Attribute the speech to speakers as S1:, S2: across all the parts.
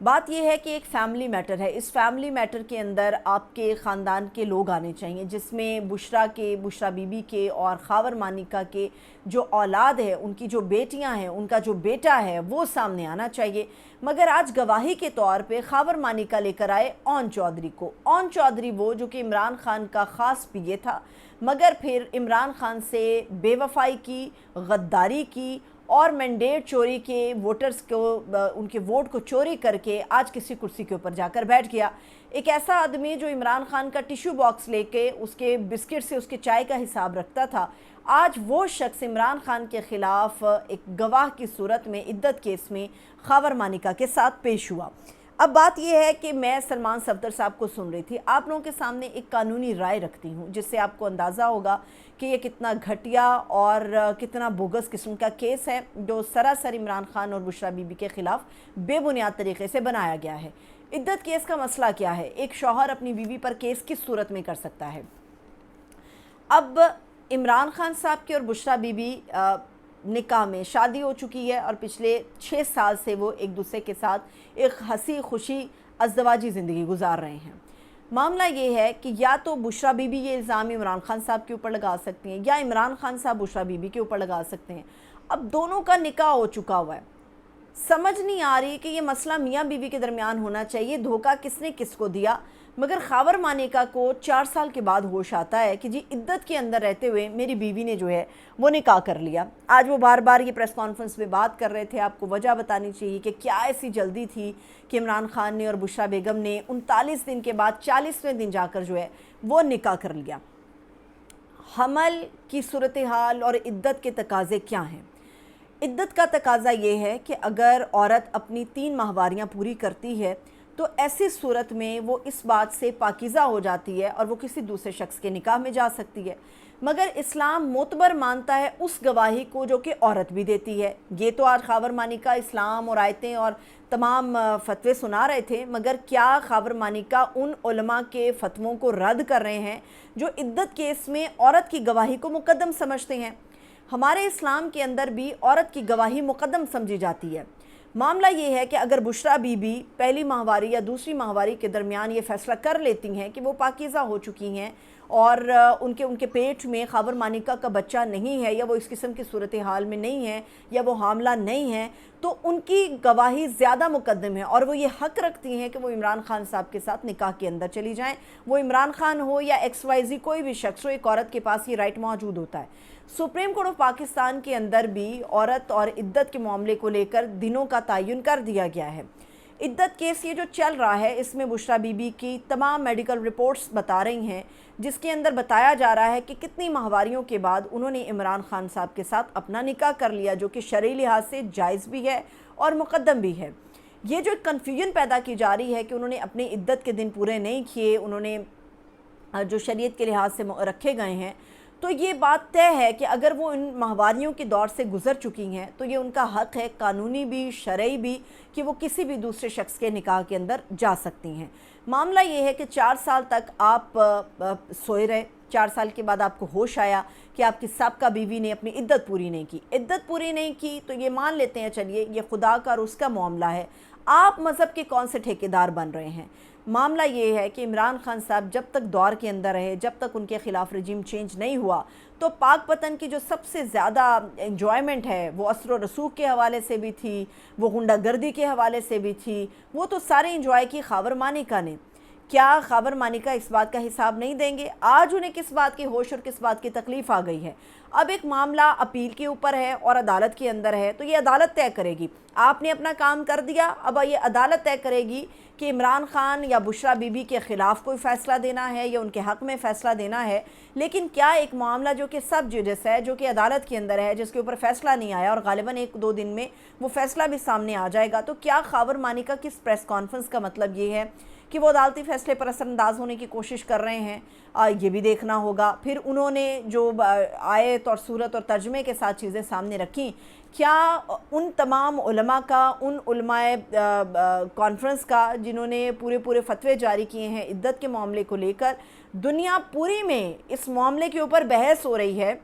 S1: بات یہ ہے کہ ایک فیملی میٹر ہے، اس فیملی میٹر کے اندر آپ کے خاندان کے لوگ آنے چاہیے، جس میں بشرا بی بی کے اور خاور مانیکا کے جو اولاد ہے، ان کی جو بیٹیاں ہیں، ان کا جو بیٹا ہے، وہ سامنے آنا چاہیے۔ مگر آج گواہی کے طور پہ خاور مانیکا لے کر آئے اون چودھری کو۔ اون چودھری وہ جو کہ عمران خان کا خاص پی اے تھا، مگر پھر عمران خان سے بے وفائی کی، غداری کی اور مینڈیٹ چوری کے، ووٹرز کو ان کے ووٹ کو چوری کر کے آج کسی کرسی کے اوپر جا کر بیٹھ گیا۔ ایک ایسا آدمی جو عمران خان کا ٹیشو باکس لے کے اس کے بسکٹ سے اس کے چائے کا حساب رکھتا تھا، آج وہ شخص عمران خان کے خلاف ایک گواہ کی صورت میں عدت کیس میں خاور مانیکا کے ساتھ پیش ہوا۔ اب بات یہ ہے کہ میں سلمان صفدر صاحب کو سن رہی تھی، آپ لوگوں کے سامنے ایک قانونی رائے رکھتی ہوں جس سے آپ کو اندازہ ہوگا کہ یہ کتنا گھٹیا اور کتنا بوگس قسم کا کیس ہے جو سراسر عمران خان اور بشرا بی بی کے خلاف بے بنیاد طریقے سے بنایا گیا ہے۔ عدت کیس کا مسئلہ کیا ہے؟ ایک شوہر اپنی بیوی پر کیس کس صورت میں کر سکتا ہے؟ اب عمران خان صاحب کی اور بشرا بی بی نکاح میں شادی ہو چکی ہے اور پچھلے 6 سال سے وہ ایک دوسرے کے ساتھ ایک ہنسی خوشی ازدواجی زندگی گزار رہے ہیں۔ معاملہ یہ ہے کہ یا تو بشرا بی بی یہ الزام عمران خان صاحب کے اوپر لگا سکتے ہیں یا عمران خان صاحب بشرا بی بی کے اوپر لگا سکتے ہیں۔ اب دونوں کا نکاح ہو چکا ہوا ہے، سمجھ نہیں آ رہی کہ یہ مسئلہ میاں بیوی کے درمیان ہونا چاہیے، دھوکہ کس نے کس کو دیا۔ مگر خاور مانیکا کو 4 سال کے بعد ہوش آتا ہے کہ جی عدت کے اندر رہتے ہوئے میری بیوی نے جو ہے وہ نکاح کر لیا۔ آج وہ بار بار یہ پریس کانفرنس میں بات کر رہے تھے، آپ کو وجہ بتانی چاہیے کہ کیا ایسی جلدی تھی کہ عمران خان نے اور بشرا بیگم نے 39 دن کے بعد 40ویں دن جا کر جو ہے وہ نکاح کر لیا۔ حمل کی صورتحال اور عدت کے تقاضے کیا ہیں؟ عدت کا تقاضا یہ ہے کہ اگر عورت اپنی 3 ماہواریاں پوری کرتی ہے تو ایسی صورت میں وہ اس بات سے پاکیزہ ہو جاتی ہے اور وہ کسی دوسرے شخص کے نکاح میں جا سکتی ہے۔ مگر اسلام معتبر مانتا ہے اس گواہی کو جو کہ عورت بھی دیتی ہے۔ یہ تو آج خاور مانیکا اسلام اور آیتیں اور تمام فتوے سنا رہے تھے، مگر کیا خاور مانیکا ان علماء کے فتووں کو رد کر رہے ہیں جو عدت کیس میں عورت کی گواہی کو مقدم سمجھتے ہیں؟ ہمارے اسلام کے اندر بھی عورت کی گواہی مقدم سمجھی جاتی ہے۔ معاملہ یہ ہے کہ اگر بشرا بی بی پہلی ماہواری یا دوسری ماہواری کے درمیان یہ فیصلہ کر لیتی ہیں کہ وہ پاکیزہ ہو چکی ہیں اور ان کے پیٹ میں خاور مانیکا کا بچہ نہیں ہے یا وہ اس قسم کی صورتحال میں نہیں ہے یا وہ حاملہ نہیں ہے، تو ان کی گواہی زیادہ مقدم ہے اور وہ یہ حق رکھتی ہیں کہ وہ عمران خان صاحب کے ساتھ نکاح کے اندر چلی جائیں۔ وہ عمران خان ہو یا XYZ کوئی بھی شخص ہو، ایک عورت کے پاس یہ رائٹ موجود ہوتا ہے۔ سپریم کورٹ آف پاکستان کے اندر بھی عورت اور عدت کے معاملے کو لے کر دنوں کا تعین کر دیا گیا ہے۔ عدت کیس یہ جو چل رہا ہے اس میں بشرا بی بی کی تمام میڈیکل رپورٹس بتا رہی ہیں، جس کے اندر بتایا جا رہا ہے کہ کتنی ماہواریوں کے بعد انہوں نے عمران خان صاحب کے ساتھ اپنا نکاح کر لیا، جو کہ شرعی لحاظ سے جائز بھی ہے اور مقدم بھی ہے۔ یہ جو کنفیوژن پیدا کی جا رہی ہے کہ انہوں نے اپنے عدت کے دن پورے نہیں کیے، انہوں نے جو شریعت کے لحاظ سے رکھے گئے ہیں، تو یہ بات طے ہے کہ اگر وہ ان ماہواریوں کے دور سے گزر چکی ہیں تو یہ ان کا حق ہے، قانونی بھی شرعی بھی، کہ وہ کسی بھی دوسرے شخص کے نکاح کے اندر جا سکتی ہیں۔ معاملہ یہ ہے کہ 4 سال تک آپ سوئے رہے، 4 سال کے بعد آپ کو ہوش آیا کہ آپ کی سابقہ بیوی نے اپنی عدت پوری نہیں کی۔ عدت پوری نہیں کی تو یہ مان لیتے ہیں چلیے یہ خدا کا اور اس کا معاملہ ہے، آپ مذہب کے کون سے ٹھیکیدار بن رہے ہیں؟ معاملہ یہ ہے کہ عمران خان صاحب جب تک دور کے اندر رہے، جب تک ان کے خلاف رجیم چینج نہیں ہوا، تو پاک پتن کی جو سب سے زیادہ انجوائمنٹ ہے وہ اثر و رسوخ کے حوالے سے بھی تھی، وہ غنڈہ گردی کے حوالے سے بھی تھی، وہ تو سارے انجوائے کی خاور مانیکا نے۔ کیا خاور مانیکا اس بات کا حساب نہیں دیں گے؟ آج انہیں کس بات کی ہوش اور کس بات کی تکلیف آ گئی ہے؟ اب ایک معاملہ اپیل کے اوپر ہے اور عدالت کے اندر ہے، تو یہ عدالت طے کرے گی۔ آپ نے اپنا کام کر دیا، اب یہ عدالت طے کرے گی کہ عمران خان یا بشرا بی بی کے خلاف کوئی فیصلہ دینا ہے یا ان کے حق میں فیصلہ دینا ہے۔ لیکن کیا ایک معاملہ جو کہ سب جوڈس ہے، جو کہ عدالت کے اندر ہے، جس کے اوپر فیصلہ نہیں آیا اور غالباً 1-2 دن میں وہ فیصلہ بھی سامنے آ جائے گا، تو کیا خاور مانیکا کی اس پریس کانفرنس کا مطلب یہ ہے کہ وہ عدالتی فیصلے پر اثر انداز ہونے کی کوشش کر رہے ہیں؟ یہ بھی دیکھنا ہوگا۔ پھر انہوں نے جو آیت اور صورت اور ترجمے کے ساتھ چیزیں سامنے رکھیں، کیا ان تمام علماء کا، ان علماء کانفرنس کا جنہوں نے پورے فتوے جاری کیے ہیں عدت کے معاملے کو لے کر، دنیا پوری میں اس معاملے کے اوپر بحث ہو رہی ہے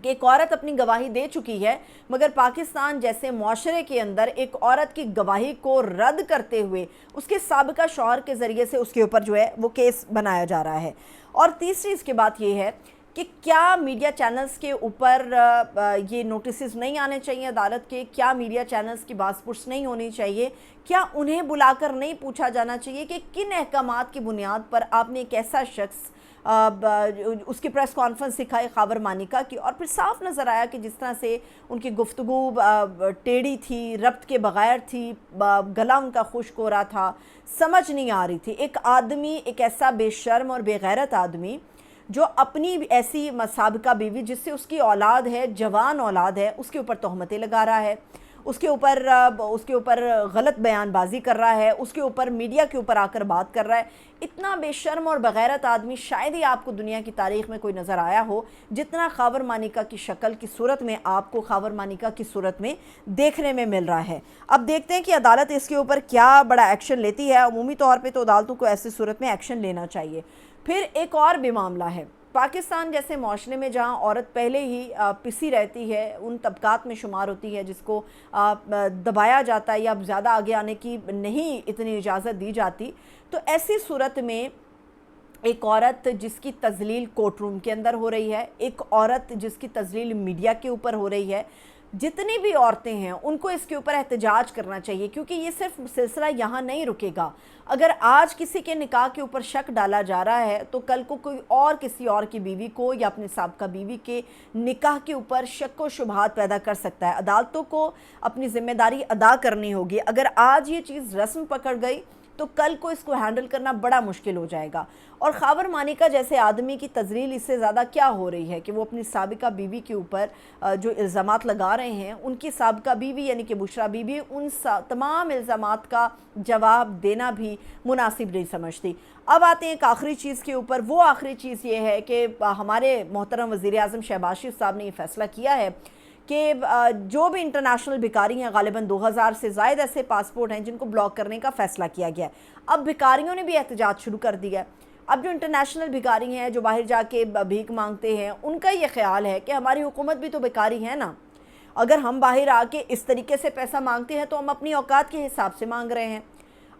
S1: کہ ایک عورت اپنی گواہی دے چکی ہے، مگر پاکستان جیسے معاشرے کے اندر ایک عورت کی گواہی کو رد کرتے ہوئے اس کے سابقہ شوہر کے ذریعے سے اس کے اوپر جو ہے وہ کیس بنایا جا رہا ہے۔ اور تیسری اس کے بات یہ ہے کہ کیا میڈیا چینلز کے اوپر یہ نوٹسز نہیں آنے چاہیے عدالت کے؟ کیا میڈیا چینلز کی باز پرس نہیں ہونی چاہیے؟ کیا انہیں بلا کر نہیں پوچھا جانا چاہیے کہ کن احکامات کی بنیاد پر آپ نے ایک ایسا شخص اس کی پریس کانفرنس دکھائی خاور مانیکا کی، اور پھر صاف نظر آیا کہ جس طرح سے ان کی گفتگو ٹیڑھی تھی، ربط کے بغیر تھی، گلا ان کا خشک ہو رہا تھا، سمجھ نہیں آ رہی تھی۔ ایک آدمی، ایک ایسا بے شرم اور بے غیرت آدمی جو اپنی ایسی سابقہ بیوی جس سے اس کی اولاد ہے، جوان اولاد ہے، اس کے اوپر تہمتیں لگا رہا ہے، اس کے اوپر غلط بیان بازی کر رہا ہے، اس کے اوپر میڈیا کے اوپر آ کر بات کر رہا ہے۔ اتنا بے شرم اور بغیرت آدمی شاید ہی آپ کو دنیا کی تاریخ میں کوئی نظر آیا ہو جتنا خاور مانیکا کی شکل کی صورت میں آپ کو خاور مانیکا کی صورت میں دیکھنے میں مل رہا ہے۔ اب دیکھتے ہیں کہ عدالت اس کے اوپر کیا بڑا ایکشن لیتی ہے۔ عمومی طور پہ تو عدالتوں کو ایسی صورت میں ایکشن لینا چاہیے۔ پھر ایک اور بھی معاملہ ہے، پاکستان جیسے معاشرے میں جہاں عورت پہلے ہی پسی رہتی ہے، ان طبقات میں شمار ہوتی ہے جس کو دبایا جاتا ہے یا اب زیادہ آگے آنے کی نہیں اتنی اجازت دی جاتی، تو ایسی صورت میں ایک عورت جس کی تذلیل کورٹ روم کے اندر ہو رہی ہے، ایک عورت جس کی تذلیل میڈیا کے اوپر ہو رہی ہے، جتنی بھی عورتیں ہیں ان کو اس کے اوپر احتجاج کرنا چاہیے، کیونکہ یہ صرف سلسلہ یہاں نہیں رکے گا۔ اگر آج کسی کے نکاح کے اوپر شک ڈالا جا رہا ہے تو کل کو کوئی اور کسی اور کی بیوی کو یا اپنے سابقہ بیوی کے نکاح کے اوپر شک و شبہات پیدا کر سکتا ہے۔ عدالتوں کو اپنی ذمہ داری ادا کرنی ہوگی۔ اگر آج یہ چیز رسم پکڑ گئی تو کل کو اس کو ہینڈل کرنا بڑا مشکل ہو جائے گا۔ اور خاور مانیکا جیسے آدمی کی تذلیل اس سے زیادہ کیا ہو رہی ہے کہ وہ اپنی سابقہ بیوی کے اوپر جو الزامات لگا رہے ہیں، ان کی سابقہ بیوی یعنی کہ بشرا بیوی ان تمام الزامات کا جواب دینا بھی مناسب نہیں سمجھتی۔ اب آتے ہیں ایک آخری چیز کے اوپر۔ وہ آخری چیز یہ ہے کہ ہمارے محترم وزیر اعظم شہباز شریف صاحب نے یہ فیصلہ کیا ہے کہ جو بھی انٹرنیشنل بھکاری ہیں، غالباً 2000 سے زائد ایسے پاسپورٹ ہیں جن کو بلاک کرنے کا فیصلہ کیا گیا ہے۔ اب بھکاریوں نے بھی احتجاج شروع کر دیا ہے۔ اب جو انٹرنیشنل بھکاری ہیں جو باہر جا کے بھیک مانگتے ہیں، ان کا یہ خیال ہے کہ ہماری حکومت بھی تو بھکاری ہے نا، اگر ہم باہر آ کے اس طریقے سے پیسہ مانگتے ہیں تو ہم اپنی اوقات کے حساب سے مانگ رہے ہیں۔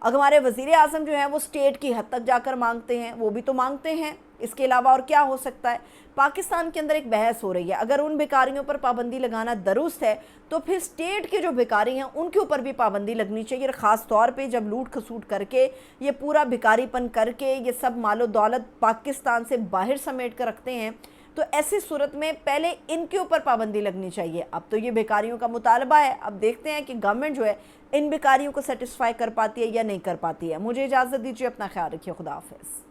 S1: اگر ہمارے وزیر اعظم جو ہیں وہ اسٹیٹ کی حد تک جا کر مانگتے ہیں، وہ بھی تو مانگتے ہیں، اس کے علاوہ اور کیا ہو سکتا ہے؟ پاکستان کے اندر ایک بحث ہو رہی ہے، اگر ان بھکاریوں پر پابندی لگانا درست ہے تو پھر اسٹیٹ کے جو بھکاری ہیں ان کے اوپر بھی پابندی لگنی چاہیے، اور خاص طور پہ جب لوٹ کھسوٹ کر کے یہ پورا بھکاری پن کر کے یہ سب مال و دولت پاکستان سے باہر سمیٹ کر رکھتے ہیں، تو ایسی صورت میں پہلے ان کے اوپر پابندی لگنی چاہیے۔ اب تو یہ بھکاریوں کا مطالبہ ہے، اب دیکھتے ہیں کہ گورنمنٹ جو ہے ان بھکاریوں کو سیٹسفائی کر پاتی ہے یا نہیں کر پاتی ہے۔ مجھے اجازت دیجیے، اپنا خیال رکھیے، خدا حافظ۔